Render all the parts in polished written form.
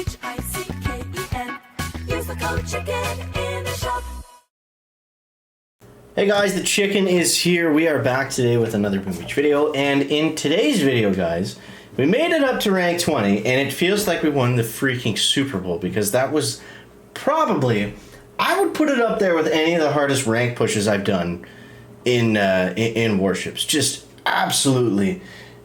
CHICKEN. Use the code CHICKEN in the shop. Hey guys, the chicken is here. We are back today with another Boom Beach video, and in today's video, guys, we made it up to rank 20, and it feels like we won the freaking Super Bowl, because that was probably, I would put it up there with any of the hardest rank pushes I've done in Warships. Just absolutely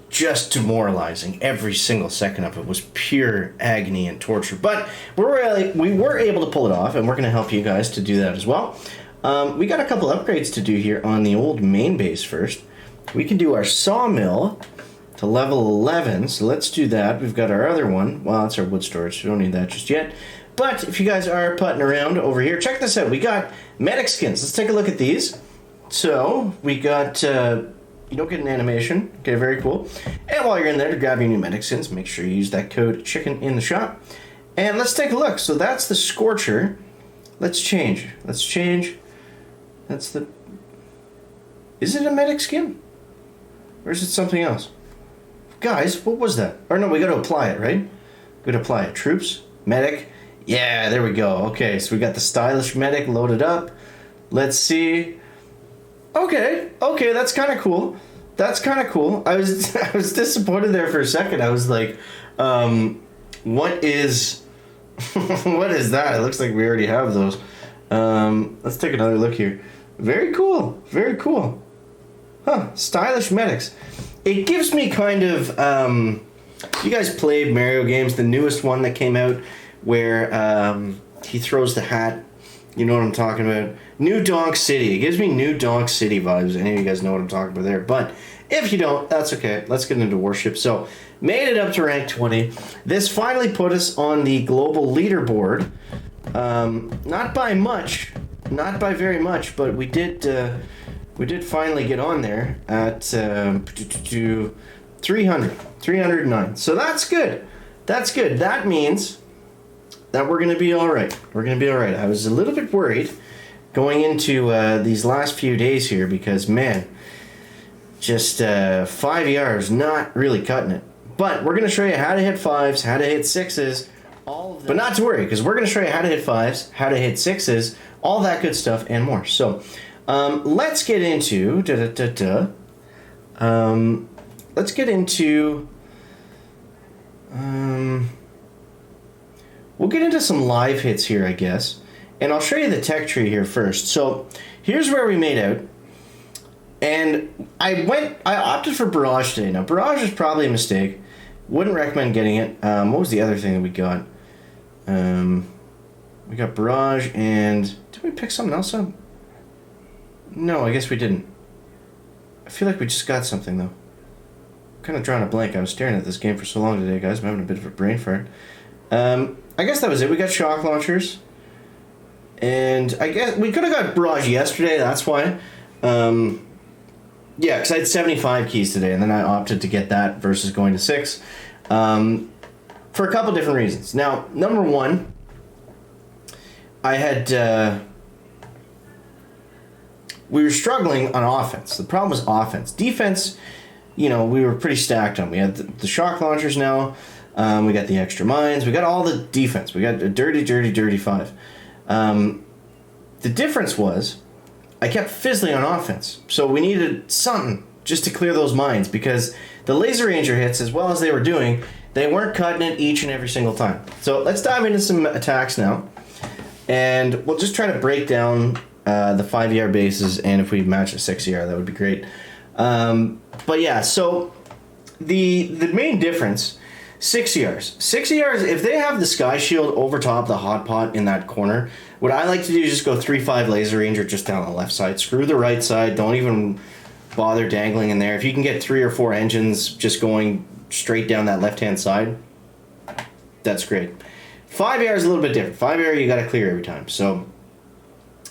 just demoralizing. Every single second of it was pure agony and torture, but we were able to pull it off, and we're going to help you guys to do that as well. We got a couple upgrades to do here on the old main base first. We can do our sawmill to level 11, so let's do that. We've got our other one. Well, it's our wood storage, so we don't need that just yet. But if you guys are putting around over here, check this out. We got medic skins. Let's take a look at these. So we got, you don't get an animation. Okay, very cool. And while you're in there to grab your new medic skins, make sure you use that code chicken in the shop. And let's take a look. So that's the Scorcher. Let's change. Let's change. That's the... Is it a medic skin? Or is it something else? Guys, what was that? Or no, we gotta apply it, right? We gotta apply it. Troops, medic. Yeah, there we go. Okay, so we got the stylish medic loaded up. Let's see. Okay, that's kind of cool. That's kind of cool. I was disappointed there for a second. I was like, what is what is that? It looks like we already have those. Let's take another look here. Very cool. Very cool. Huh, stylish medics. It gives me kind of, you guys played Mario games, the newest one that came out, where he throws the hat. You know what I'm talking about. New Donk City. It gives me New Donk City vibes. Any of you guys know what I'm talking about there. But if you don't, that's okay. Let's get into Warships. So, made it up to rank 20. This finally put us on the global leaderboard. Not by much. Not by very much, but we did finally get on there at 309. So that's good. That's good. That means that we're going to be all right. We're going to be all right. I was a little bit worried going into these last few days here because, man, just 5 yards, not really cutting it. But we're going to show you how to hit 5s, how to hit 6s, all of that. But not to worry, because we're going to show you how to hit 5s, how to hit 6s, all that good stuff and more. So let's get into let's get into we'll get into some live hits here, I guess, and I'll show you the tech tree here first. So here's where we made out, and I opted for Barrage today. Now Barrage is probably a mistake, wouldn't recommend getting it. What was the other thing that we got? We got Barrage, and did we pick something else up? No, I guess we didn't. I feel like we just got something, though. I'm kind of drawing a blank. I was staring at this game for so long today, guys. I'm having a bit of a brain fart. I guess that was it. We got shock launchers. And I guess we could have got Barrage yesterday, that's why. Yeah, because I had 75 keys today, and then I opted to get that versus going to 6. For a couple different reasons. Now, number one, I had... we were struggling on offense. The problem was offense. Defense, you know, we were pretty stacked on. We had the shock launchers now. We got the extra mines. We got all the defense. We got a dirty 5. The difference was I kept fizzling on offense. So we needed something just to clear those mines, because the laser ranger hits, as well as they were doing, they weren't cutting it each and every single time. So let's dive into some attacks now. And we'll just try to break down the 5ER bases, and if we match a 6ER, that would be great. But yeah, so the main difference, 6ERs. 6ERs, if they have the Sky Shield over top the hot pot in that corner, what I like to do is just go 3-5 Laser Ranger just down the left side. Screw the right side. Don't even bother dangling in there. If you can get 3 or 4 engines just going straight down that left-hand side, that's great. 5ER is a little bit different. 5ER, you got to clear every time. So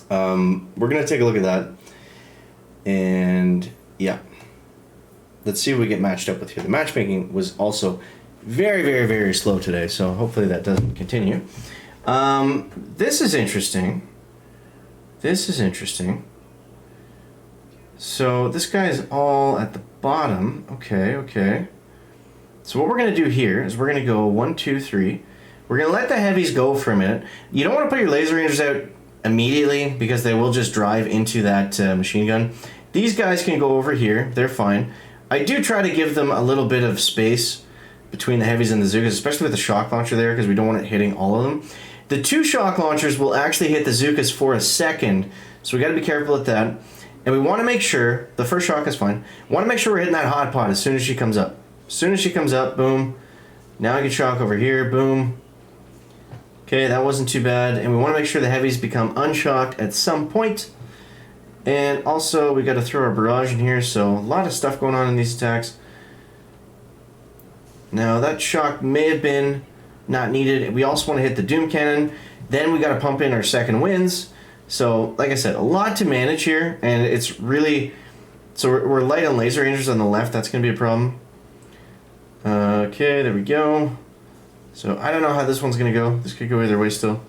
we're going to take a look at that. And yeah, let's see what we get matched up with here. The matchmaking was also very slow today, so hopefully that doesn't continue. This is interesting. So this guy is all at the bottom. Okay. So what we're going to do here is we're going to go 1, 2, 3. We're going to let the heavies go for a minute. You don't want to put your laser rangers out immediately because they will just drive into that machine gun. These guys can go over here. They're fine. I do try to give them a little bit of space between the heavies and the Zookas, especially with the shock launcher there because we don't want it hitting all of them. The 2 shock launchers will actually hit the Zookas for a second, so we got to be careful with that. And we want to make sure, the first shock is fine, want to make sure we're hitting that hot pot as soon as she comes up. As soon as she comes up, boom. Now I can shock over here, boom. Okay, that wasn't too bad. And we want to make sure the heavies become unshocked at some point. And also, we got to throw our barrage in here, so a lot of stuff going on in these attacks. Now, that shock may have been not needed. We also want to hit the Doom Cannon. Then we got to pump in our second winds. So, like I said, a lot to manage here, and it's really... So we're light on laser rangers on the left. That's going to be a problem. Okay, there we go. So, I don't know how this one's going to go. This could go either way still.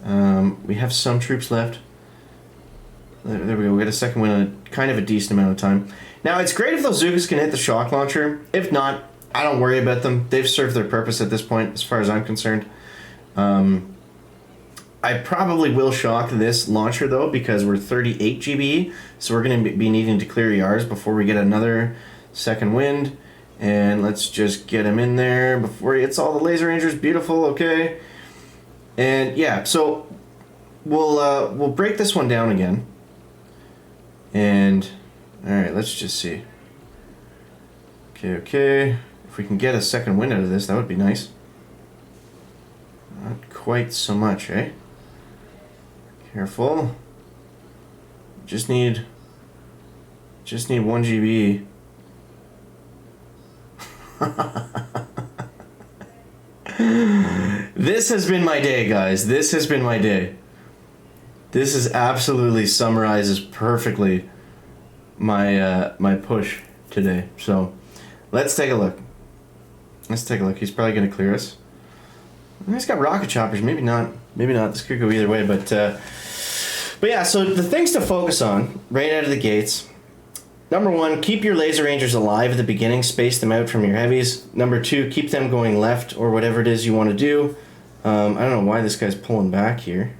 We have some troops left. There we go. We got a second win in kind of a decent amount of time. Now, it's great if those Zookas can hit the shock launcher. If not, I don't worry about them. They've served their purpose at this point, as far as I'm concerned. I probably will shock this launcher, though, because we're 38 GBE, so we're going to be needing to clear ERs before we get another second wind. And let's just get him in there before he hits all the laser rangers. Beautiful, okay. And, yeah, so we'll break this one down again. And, alright, let's just see. Okay. If we can get a second win out of this, that would be nice. Not quite so much, eh? Careful. Just need 1 GB. This has been my day, guys. This has been my day. This is absolutely summarizes perfectly my my push today. So let's take a look. Let's take a look. He's probably going to clear us. He's got rocket choppers. Maybe not. Maybe not. This could go either way. But yeah. So the things to focus on right out of the gates. Number 1, keep your laser rangers alive at the beginning. Space them out from your heavies. Number 2, keep them going left or whatever it is you want to do. I don't know why this guy's pulling back here.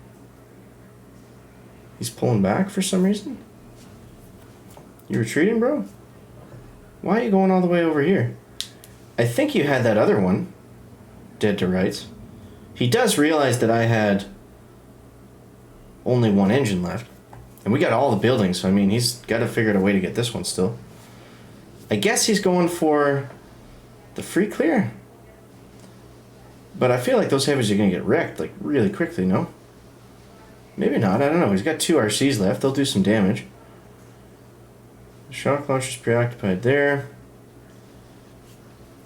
He's pulling back for some reason. You retreating, bro? Why are you going all the way over here? I think you had that other one dead to rights. He does realize that I had only 1 engine left. And we got all the buildings, so I mean, he's got to figure out a way to get this one still. I guess he's going for the free clear. But I feel like those heavies are going to get wrecked, like, really quickly, no? Maybe not, I don't know. He's got 2 RCs left, they'll do some damage. Shock launcher's preoccupied there.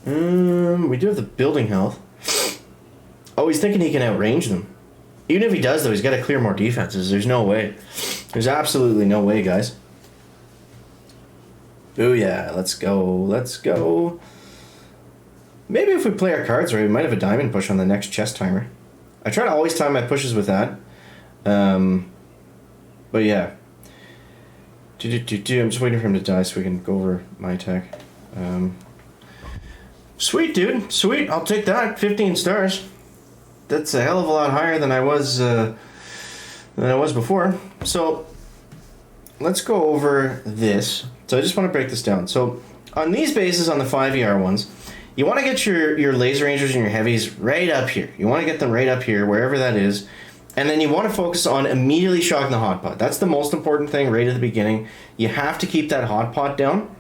We do have the building health. Oh, he's thinking he can outrange them. Even if he does, though, he's got to clear more defenses. There's no way. There's absolutely no way, guys. Ooh, yeah. Let's go. Let's go. Maybe if we play our cards right, we might have a diamond push on the next chest timer. I try to always time my pushes with that. But, yeah. I'm just waiting for him to die so we can go over my attack. Sweet, dude. Sweet. I'll take that. 15 stars. That's a hell of a lot higher than I was before. So let's go over this. So I just want to break this down. So on these bases, on the 5ER ones, you want to get your laser rangers and your heavies right up here. You want to get them right up here, wherever that is. And then you want to focus on immediately shocking the hot pot. That's the most important thing right at the beginning. You have to keep that hot pot down.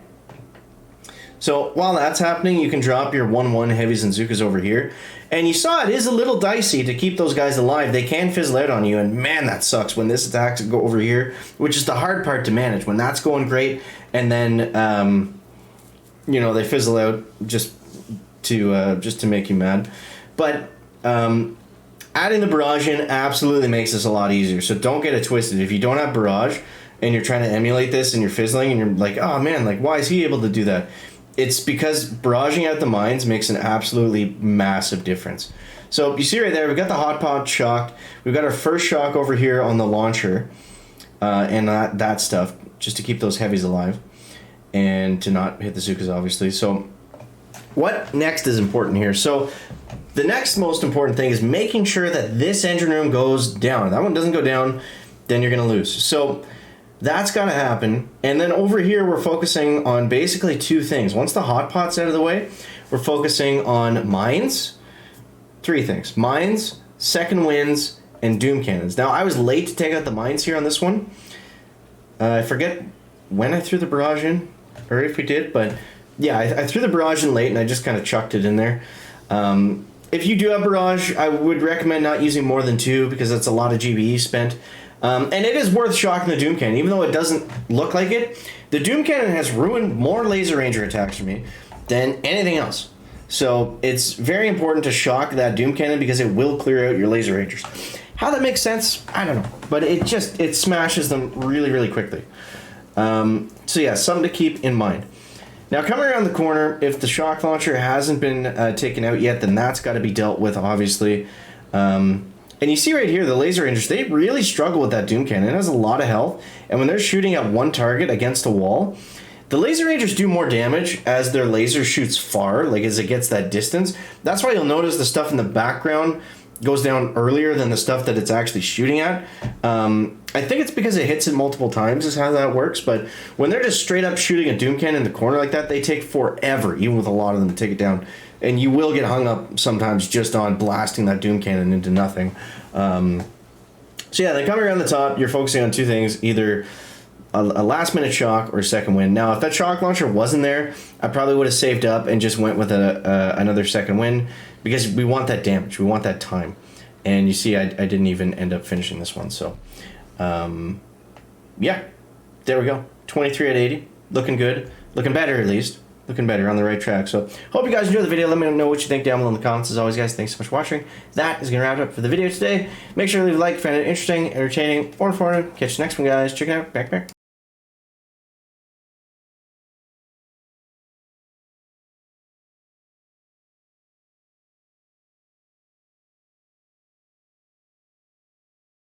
So while that's happening, you can drop your 1-1 heavies and Zookas over here. And you saw it is a little dicey to keep those guys alive. They can fizzle out on you, and man, that sucks when this attacks go over here, which is the hard part to manage. When that's going great, and then they fizzle out just to make you mad. But adding the barrage in absolutely makes this a lot easier. So don't get it twisted. If you don't have barrage and you're trying to emulate this and you're fizzling and you're like, oh man, like why is he able to do that? It's because barraging out the mines makes an absolutely massive difference. So you see right there, we've got the hot pot shocked. We've got our first shock over here on the launcher and that stuff, just to keep those heavies alive and to not hit the Zookas, obviously. So what next is important here? So the next most important thing is making sure that this engine room goes down. If that one doesn't go down, then you're going to lose. So that's got to happen. And then over here, we're focusing on basically two things. Once the hot pot's out of the way, we're focusing on mines. Three things: mines, second winds, and doom cannons. Now, I was late to take out the mines here on this one. I forget when I threw the barrage in, or if we did, but yeah, I threw the barrage in late and I just kind of chucked it in there. If you do have barrage, I would recommend not using more than 2 because that's a lot of GBE spent. And it is worth shocking the Doom Cannon, even though it doesn't look like it. The Doom Cannon has ruined more Laser Ranger attacks for me than anything else. So it's very important to shock that Doom Cannon because it will clear out your Laser Rangers. How that makes sense, I don't know. But it smashes them really, really quickly. So yeah, something to keep in mind. Now, coming around the corner, if the shock launcher hasn't been taken out yet, then that's got to be dealt with, obviously. And you see right here, the Laser Rangers, they really struggle with that Doom Cannon. It has a lot of health, and when they're shooting at one target against a wall, the Laser Rangers do more damage as their laser shoots far, like as it gets that distance. That's why you'll notice the stuff in the background goes down earlier than the stuff that it's actually shooting at. I think it's because it hits it multiple times is how that works, but when they're just straight up shooting a Doom Cannon in the corner like that, they take forever, even with a lot of them, to take it down. And you will get hung up sometimes just on blasting that Doom Cannon into nothing. So yeah, then coming around the top, you're focusing on two things, either a last minute shock or a second wind. Now, if that shock launcher wasn't there, I probably would have saved up and just went with another second wind, because we want that damage, we want that time. And you see, I didn't even end up finishing this one, so yeah, there we go. 23 out of 80, looking good, looking better at least, looking better, on the right track. So hope you guys enjoyed the video. Let me know what you think down below in the comments. As always, guys, thanks so much for watching. That is gonna wrap it up for the video today. Make sure to leave a like if you found it interesting, entertaining, or informative. Catch you next one, guys. Check it out. Back.